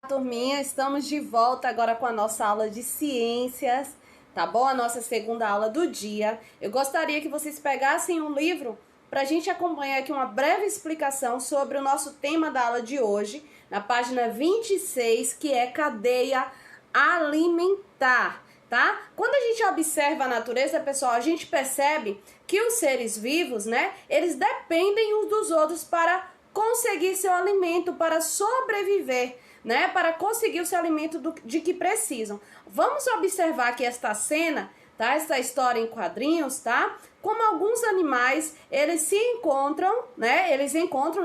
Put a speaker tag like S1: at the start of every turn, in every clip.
S1: Turminha, estamos de volta agora com a nossa aula de ciências, tá bom? A nossa segunda aula do dia. Eu gostaria que vocês pegassem um livro para a gente acompanhar aqui uma breve explicação sobre o nosso tema da aula de hoje, na página 26, que é cadeia alimentar, tá? Quando a gente observa a natureza, pessoal, a gente percebe que os seres vivos, né, eles dependem uns dos outros para conseguir seu alimento, para sobreviver, né, para conseguir o seu alimento de que precisam. Vamos observar aqui esta cena, tá? Esta história em quadrinhos, tá? Como alguns animais, eles se encontram, né?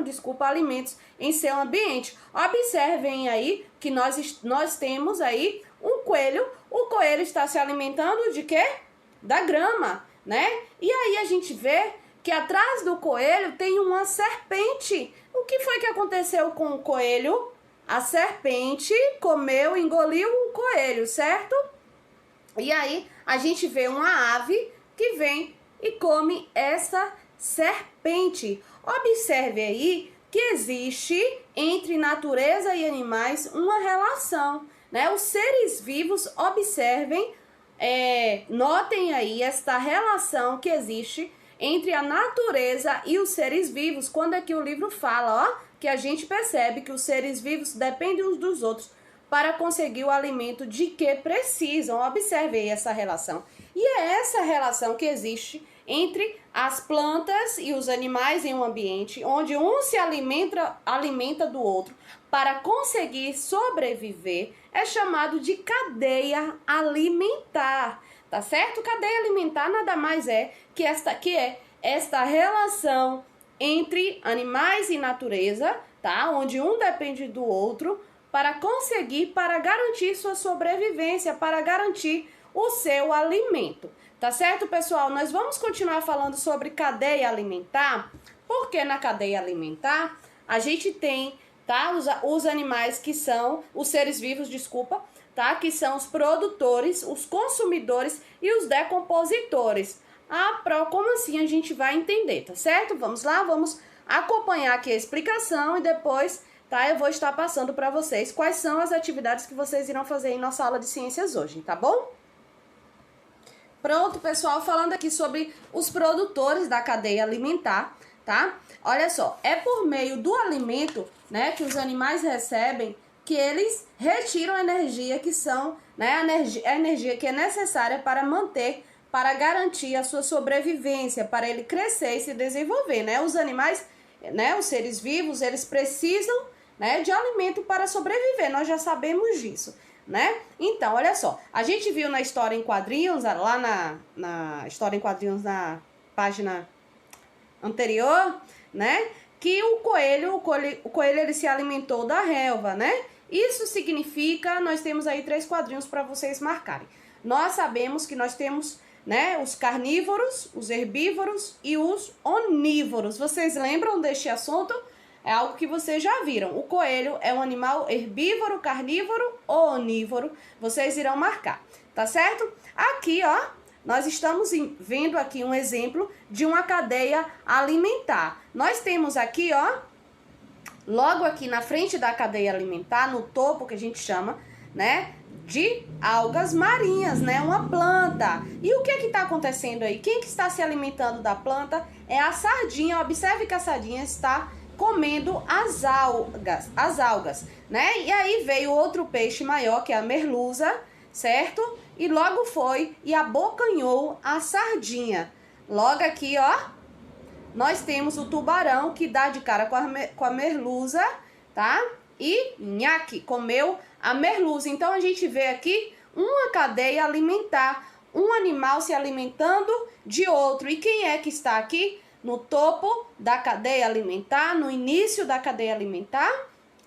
S1: Desculpa, alimentos em seu ambiente. Observem aí que nós temos aí um coelho. O coelho está se alimentando de quê? Da grama, né? E aí a gente vê que atrás do coelho tem uma serpente. O que foi que aconteceu com o coelho? A serpente comeu, engoliu o coelho, certo? E aí a gente vê uma ave que vem e come essa serpente. Observe aí que existe entre natureza e animais uma relação, né? Os seres vivos, observem, notem aí esta relação que existe entre a natureza e os seres vivos. Quando aqui o livro fala, ó, que a gente percebe que os seres vivos dependem uns dos outros para conseguir o alimento de que precisam. Observe aí essa relação. E é essa relação que existe entre as plantas e os animais em um ambiente onde um se alimenta do outro para conseguir sobreviver, é chamado de cadeia alimentar, tá certo? Cadeia alimentar nada mais é que esta relação entre animais e natureza, tá? Onde um depende do outro para garantir sua sobrevivência, para garantir o seu alimento. Tá certo, pessoal? Nós vamos continuar falando sobre cadeia alimentar, porque na cadeia alimentar a gente tem, tá, os animais que são, os seres vivos, desculpa, tá? Que são os produtores, os consumidores e os decompositores. Como assim a gente vai entender, tá certo? Vamos lá, vamos acompanhar aqui a explicação e depois, tá, eu vou estar passando para vocês quais são as atividades que vocês irão fazer em nossa aula de ciências hoje, tá bom? Pronto, pessoal, falando aqui sobre os produtores da cadeia alimentar, tá? Olha só, é por meio do alimento, né, que os animais recebem que eles retiram a energia que são, né, a energia que é necessária para garantir a sua sobrevivência, para ele crescer e se desenvolver, né? Os animais, né, os seres vivos, eles precisam, né, de alimento para sobreviver, nós já sabemos disso, né? Então, olha só, a gente viu na história em quadrinhos, lá na história em quadrinhos na página anterior, né, que o coelho ele se alimentou da relva, né? Isso significa, nós temos aí 3 quadrinhos para vocês marcarem. Nós sabemos que nós temos, né, os carnívoros, os herbívoros e os onívoros. Vocês lembram deste assunto? É algo que vocês já viram. O coelho é um animal herbívoro, carnívoro ou onívoro. Vocês irão marcar, tá certo? Aqui, ó, nós estamos vendo aqui um exemplo de uma cadeia alimentar. Nós temos aqui, ó, logo aqui na frente da cadeia alimentar, no topo que a gente chama, né, de algas marinhas, né, uma planta. E o que está acontecendo aí? Quem que está se alimentando da planta é a sardinha. Observe que a sardinha está comendo as algas, né? E aí veio outro peixe maior, que é a merluza, certo? E logo foi e abocanhou a sardinha. Logo aqui, ó, nós temos o tubarão que dá de cara com a merluza, tá? E nhaque, comeu a merluza. Então a gente vê aqui uma cadeia alimentar, um animal se alimentando de outro. E quem é que está aqui no topo da cadeia alimentar, no início da cadeia alimentar?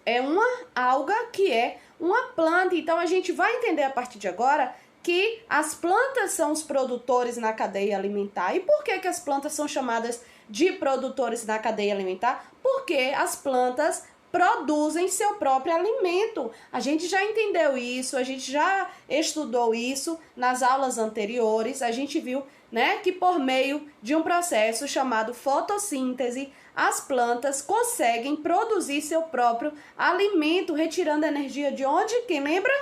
S1: É uma alga que é uma planta. Então a gente vai entender a partir de agora que as plantas são os produtores na cadeia alimentar. E por que as plantas são chamadas de produtores na cadeia alimentar? Porque as plantas produzem seu próprio alimento. A gente já entendeu isso, a gente já estudou isso nas aulas anteriores. A gente viu, né, que por meio de um processo chamado fotossíntese, as plantas conseguem produzir seu próprio alimento, retirando energia de onde? Quem lembra?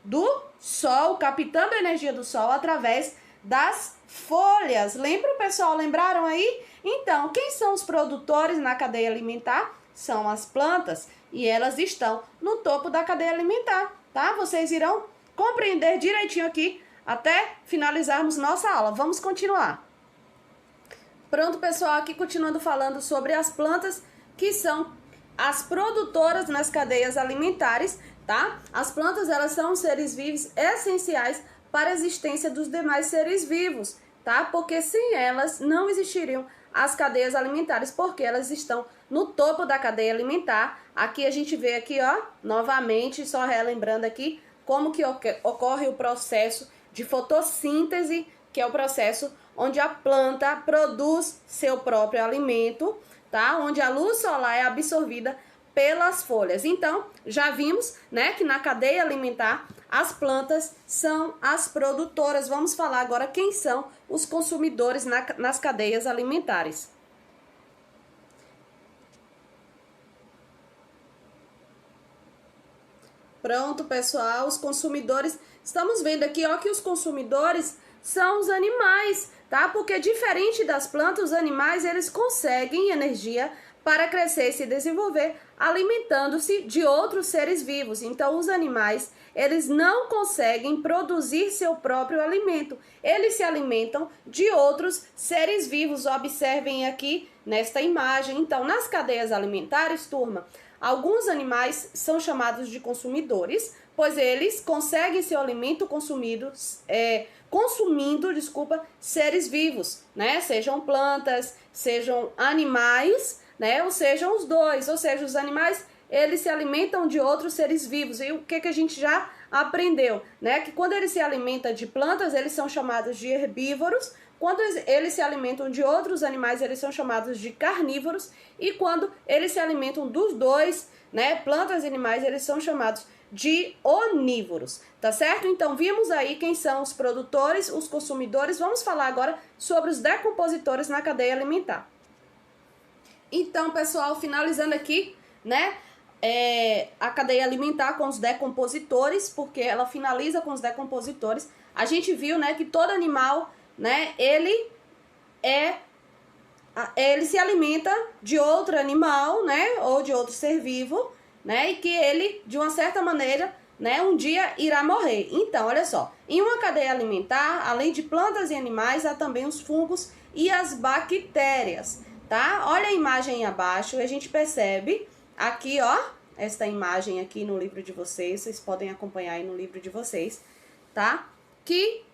S1: Do sol, captando a energia do sol através das folhas. Lembra, pessoal? Lembraram aí? Então, quem são os produtores na cadeia alimentar? São as plantas, e elas estão no topo da cadeia alimentar, tá? Vocês irão compreender direitinho aqui até finalizarmos nossa aula. Vamos continuar. Pronto, pessoal, aqui continuando falando sobre as plantas, que são as produtoras nas cadeias alimentares, tá? As plantas, elas são seres vivos essenciais para a existência dos demais seres vivos, tá? Porque sem elas não existiriam as cadeias alimentares, porque elas estão no topo da cadeia alimentar. Aqui a gente vê aqui, ó, novamente, só relembrando aqui, como que ocorre o processo de fotossíntese, que é o processo onde a planta produz seu próprio alimento, tá? Onde a luz solar é absorvida pelas folhas. Então, já vimos, né, que na cadeia alimentar as plantas são as produtoras. Vamos falar agora quem são os consumidores nas cadeias alimentares. Pronto, pessoal, os consumidores, estamos vendo aqui, ó, que os consumidores são os animais, tá? Porque diferente das plantas, os animais, eles conseguem energia para crescer e se desenvolver, alimentando-se de outros seres vivos. Então, os animais, eles não conseguem produzir seu próprio alimento. Eles se alimentam de outros seres vivos. Observem aqui nesta imagem. Então, nas cadeias alimentares, turma, alguns animais são chamados de consumidores, pois eles conseguem seu alimento consumindo seres vivos, né? Sejam plantas, sejam animais, né? Ou sejam os dois, ou seja, os animais, eles se alimentam de outros seres vivos. E o que a gente já aprendeu, né? Que quando eles se alimentam de plantas, eles são chamados de herbívoros. Quando eles se alimentam de outros animais, eles são chamados de carnívoros. E quando eles se alimentam dos dois, né, plantas e animais, eles são chamados de onívoros, tá certo? Então, vimos aí quem são os produtores, os consumidores. Vamos falar agora sobre os decompositores na cadeia alimentar. Então, pessoal, finalizando aqui, né, a cadeia alimentar com os decompositores, porque ela finaliza com os decompositores. A gente viu, né, que todo animal, né, ele se alimenta de outro animal, né, ou de outro ser vivo, né, e que ele, de uma certa maneira, né, um dia irá morrer. Então, olha só, em uma cadeia alimentar, além de plantas e animais, há também os fungos e as bactérias, tá? Olha a imagem abaixo, a gente percebe aqui, ó, esta imagem aqui no livro de vocês podem acompanhar aí no livro de vocês, tá? Que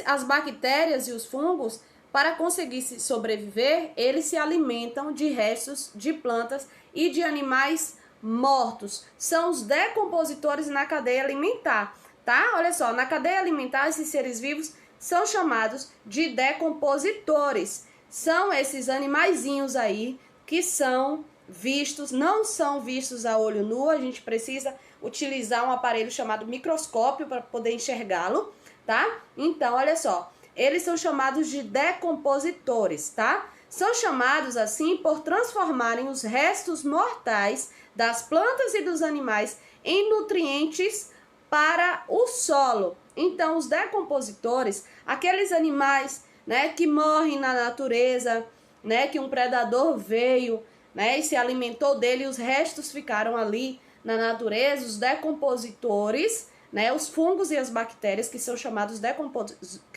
S1: as bactérias e os fungos, para conseguir sobreviver, eles se alimentam de restos de plantas e de animais mortos. São os decompositores na cadeia alimentar, tá? Olha só, na cadeia alimentar, esses seres vivos são chamados de decompositores. São esses animaizinhos aí que são vistos, não são vistos a olho nu, a gente precisa utilizar um aparelho chamado microscópio para poder enxergá-lo, tá? Então, olha só, eles são chamados de decompositores, tá? São chamados assim por transformarem os restos mortais das plantas e dos animais em nutrientes para o solo. Então, os decompositores, aqueles animais, né, que morrem na natureza, né, que um predador veio, né, e se alimentou dele, e os restos ficaram ali na natureza, os decompositores, né, os fungos e as bactérias, que são chamados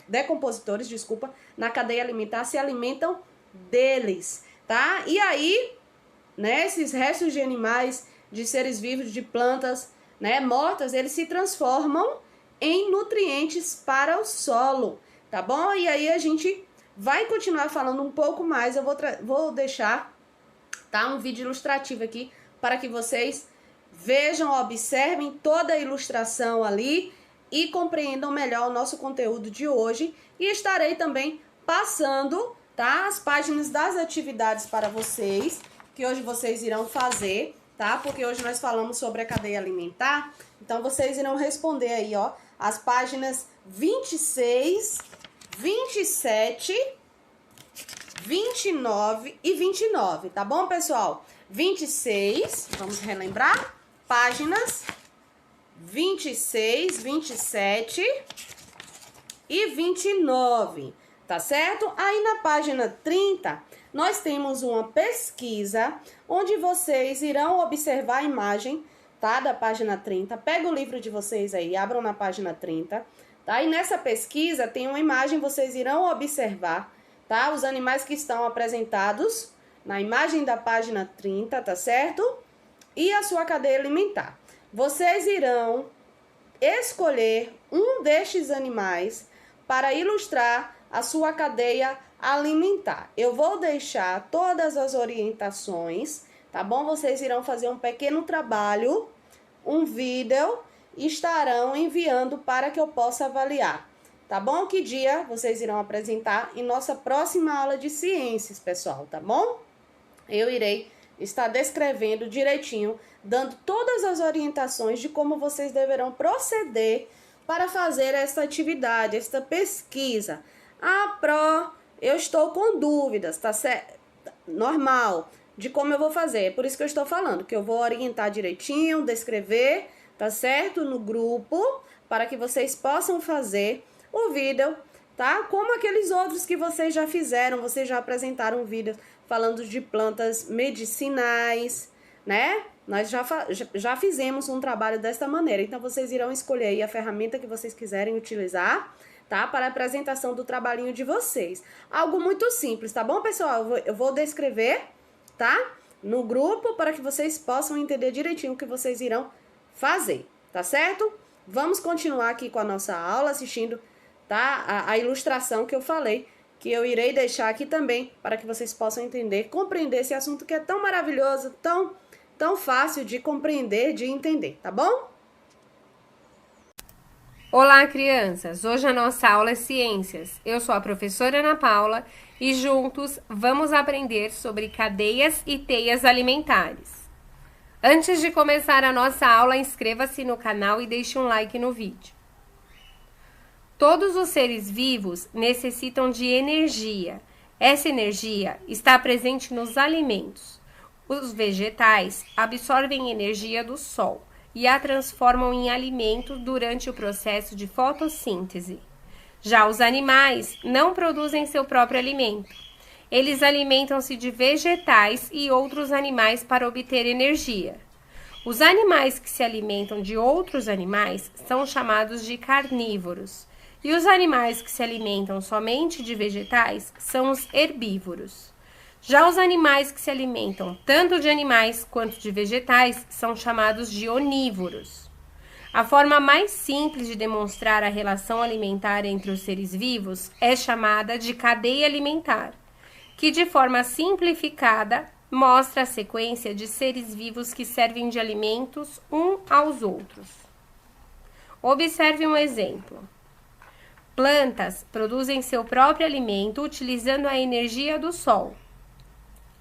S1: decompositores, na cadeia alimentar, se alimentam deles, tá? E aí, né, esses restos de animais, de seres vivos, de plantas, né, mortas, eles se transformam em nutrientes para o solo, tá bom? E aí a gente vai continuar falando um pouco mais, eu vou deixar, tá, um vídeo ilustrativo aqui para que vocês vejam, observem toda a ilustração ali e compreendam melhor o nosso conteúdo de hoje. E estarei também passando, tá, as páginas das atividades para vocês, que hoje vocês irão fazer, tá? Porque hoje nós falamos sobre a cadeia alimentar. Então, vocês irão responder aí, ó, as páginas 26, 27, 29 e 29, tá bom, pessoal? 26, vamos relembrar, páginas 26, 27 e 29, tá certo? Aí na página 30, nós temos uma pesquisa onde vocês irão observar a imagem, tá? Da página 30. Pega o livro de vocês aí, abram na página 30, tá? E nessa pesquisa tem uma imagem, vocês irão observar, tá? Os animais que estão apresentados na imagem da página 30, tá certo? E a sua cadeia alimentar. Vocês irão escolher um destes animais para ilustrar a sua cadeia alimentar. Eu vou deixar todas as orientações, tá bom? Vocês irão fazer um pequeno trabalho, um vídeo, e estarão enviando para que eu possa avaliar, tá bom? Que dia vocês irão apresentar em nossa próxima aula de ciências, pessoal, tá bom? Eu irei estar descrevendo direitinho, dando todas as orientações de como vocês deverão proceder para fazer essa atividade, esta pesquisa. Eu estou com dúvidas, tá certo? Normal, de como eu vou fazer. Por isso que eu estou falando, que eu vou orientar direitinho, descrever, tá certo? No grupo, para que vocês possam fazer o vídeo, tá? Como aqueles outros que vocês já fizeram, vocês já apresentaram vídeos falando de plantas medicinais, né? Nós já fizemos um trabalho desta maneira. Então, vocês irão escolher aí a ferramenta que vocês quiserem utilizar, tá? Para a apresentação do trabalhinho de vocês. Algo muito simples, tá bom, pessoal? Eu vou descrever, tá? No grupo, para que vocês possam entender direitinho o que vocês irão fazer, tá certo? Vamos continuar aqui com a nossa aula, assistindo, tá? A ilustração que eu falei, que eu irei deixar aqui também, para que vocês possam entender, compreender esse assunto que é tão maravilhoso, tão fácil de compreender, de entender, tá bom?
S2: Olá, crianças! Hoje a nossa aula é Ciências. Eu sou a professora Ana Paula e juntos vamos aprender sobre cadeias e teias alimentares. Antes de começar a nossa aula, inscreva-se no canal e deixe um like no vídeo. Todos os seres vivos necessitam de energia. Essa energia está presente nos alimentos. Os vegetais absorvem energia do sol e a transformam em alimento durante o processo de fotossíntese. Já os animais não produzem seu próprio alimento. Eles alimentam-se de vegetais e outros animais para obter energia. Os animais que se alimentam de outros animais são chamados de carnívoros. E os animais que se alimentam somente de vegetais são os herbívoros. Já os animais que se alimentam tanto de animais quanto de vegetais são chamados de onívoros. A forma mais simples de demonstrar a relação alimentar entre os seres vivos é chamada de cadeia alimentar, que de forma simplificada mostra a sequência de seres vivos que servem de alimentos uns aos outros. Observe um exemplo. Plantas produzem seu próprio alimento utilizando a energia do sol.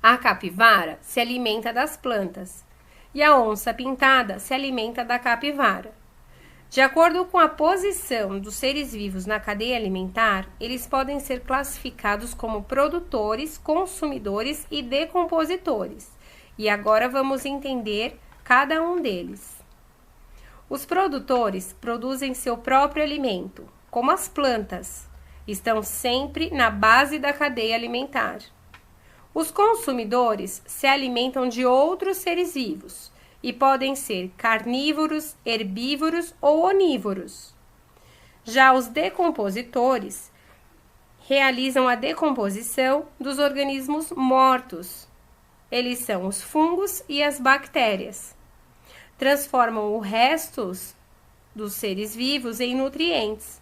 S2: A capivara se alimenta das plantas e a onça-pintada se alimenta da capivara. De acordo com a posição dos seres vivos na cadeia alimentar, eles podem ser classificados como produtores, consumidores e decompositores. E agora vamos entender cada um deles. Os produtores produzem seu próprio alimento, como as plantas, estão sempre na base da cadeia alimentar. Os consumidores se alimentam de outros seres vivos e podem ser carnívoros, herbívoros ou onívoros. Já os decompositores realizam a decomposição dos organismos mortos. Eles são os fungos e as bactérias. Transformam os restos dos seres vivos em nutrientes,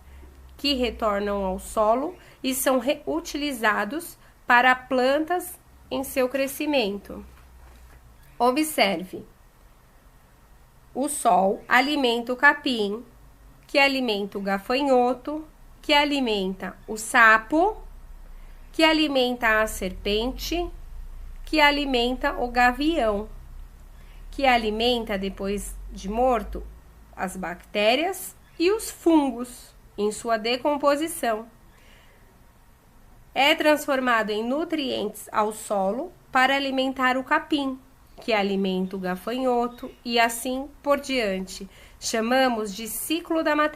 S2: que retornam ao solo e são reutilizados para plantas em seu crescimento. Observe. O sol alimenta o capim, que alimenta o gafanhoto, que alimenta o sapo, que alimenta a serpente, que alimenta o gavião, que alimenta, depois de morto, as bactérias e os fungos em sua decomposição. É transformado em nutrientes ao solo para alimentar o capim, que alimenta o gafanhoto e assim por diante. Chamamos de ciclo da matéria.